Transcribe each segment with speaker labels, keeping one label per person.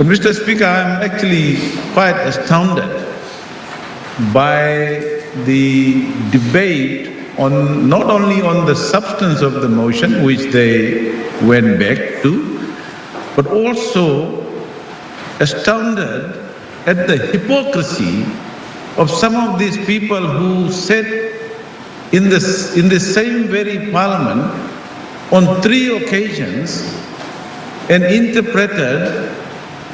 Speaker 1: But Mr. Speaker, I'm actually quite astounded by the debate on not only on the substance of the motion, which they went back to, but also astounded at the hypocrisy of some of these people who said in the same very parliament on 3 occasions and interpreted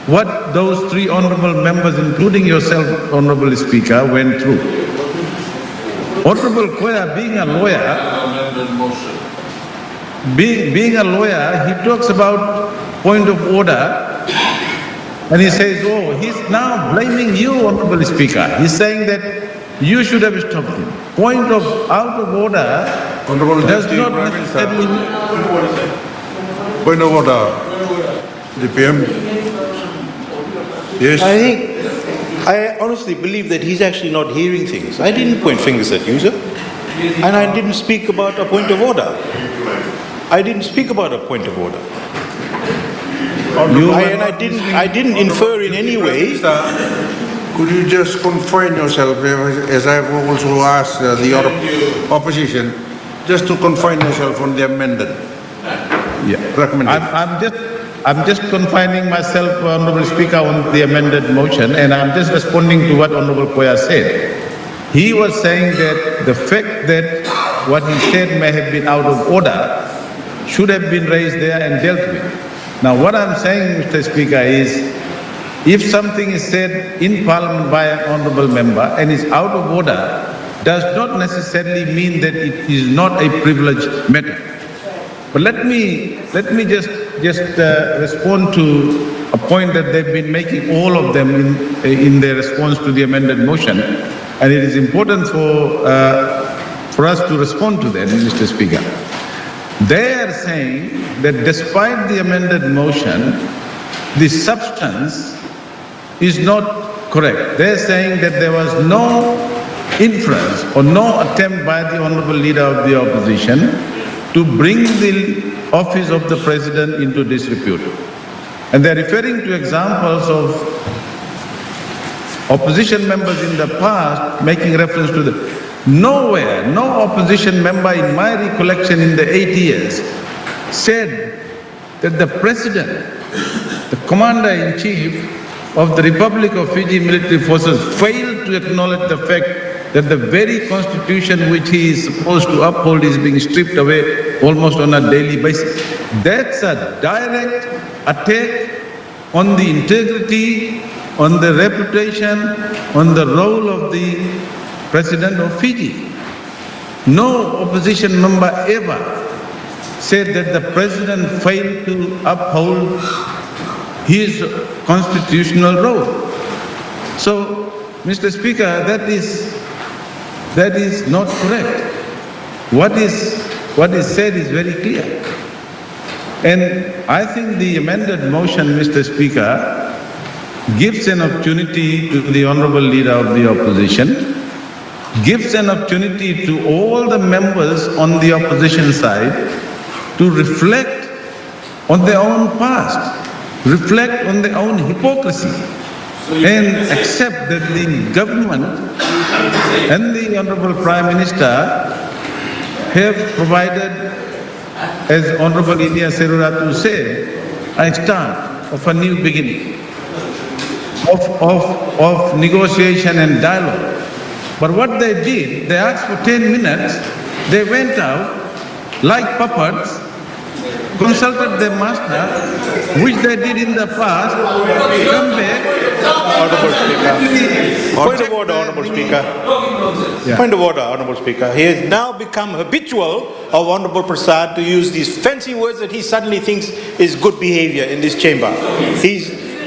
Speaker 1: what those 3 honourable members, including yourself, Honourable Speaker, went through. Honourable Koya, being a lawyer, he talks about point of order, and he says, oh, he's now blaming you, Honourable Speaker. He's saying that you should have stopped him. Point of out of order does not necessarily...
Speaker 2: Point of order. The PM. Yes.
Speaker 3: I honestly believe that he's actually not hearing things. I didn't point fingers at you, sir. And I didn't speak about a point of order. I didn't speak about a point of order. I didn't infer in any way.
Speaker 2: Could you just confine yourself, as I've also asked the opposition, just to confine yourself on the amended recommendation?
Speaker 1: I'm just confining myself, Honourable Speaker, on the amended motion, and I'm just responding to what Honourable Koya said. He was saying that the fact that what he said may have been out of order should have been raised there and dealt with. Now, what I'm saying, Mr. Speaker, is if something is said in Parliament by an honourable member and is out of order, does not necessarily mean that it is not a privileged matter. But let me just respond to a point that they've been making, all of them, in their response to the amended motion, and it is important for us to respond to that, Mr. Speaker. They are saying that despite the amended motion, the substance is not correct. They're saying that there was no inference or no attempt by the Honourable Leader of the Opposition to bring the office of the President into disrepute. And they're referring to examples of opposition members in the past making reference to the... Nowhere, no opposition member in my recollection in the 8 years said that the President, the Commander-in-Chief of the Republic of Fiji Military Forces, failed to acknowledge the fact that the very constitution which he is supposed to uphold is being stripped away almost on a daily basis. That's a direct attack on the integrity, on the reputation, on the role of the President of Fiji. No opposition member ever said that the President failed to uphold his constitutional role. So, Mr. Speaker, that is not correct. What is said is very clear. And I think the amended motion, Mr. Speaker, gives an opportunity to the Honourable Leader of the Opposition, gives an opportunity to all the members on the opposition side to reflect on their own past, reflect on their own hypocrisy, and accept that the government and the Honourable Prime Minister have provided, as Honourable India Seruratu said, a start of a new beginning, of negotiation and dialogue. But what they did, they asked for 10 minutes, they went out like puppets, consulted their master, which they did in the past, come back.
Speaker 3: Honourable Speaker. Point of order, Honourable Speaker.
Speaker 1: Yeah.
Speaker 3: Point of order, Honourable Speaker. He has now become habitual of Honourable Prasad to use these fancy words that he suddenly thinks is good behaviour in this chamber.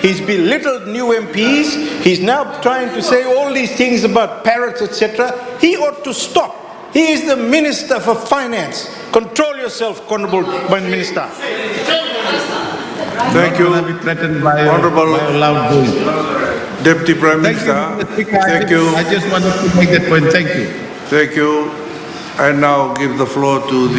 Speaker 3: He's belittled new MPs. He's now trying to say all these things about parrots, etc. He ought to stop. He is the Minister for Finance. Control yourself, Honourable Minister.
Speaker 2: Thank you, Honourable Deputy Prime Minister.
Speaker 1: Thank you. I just wanted to make that point. Thank you.
Speaker 2: Thank you. I now give the floor to the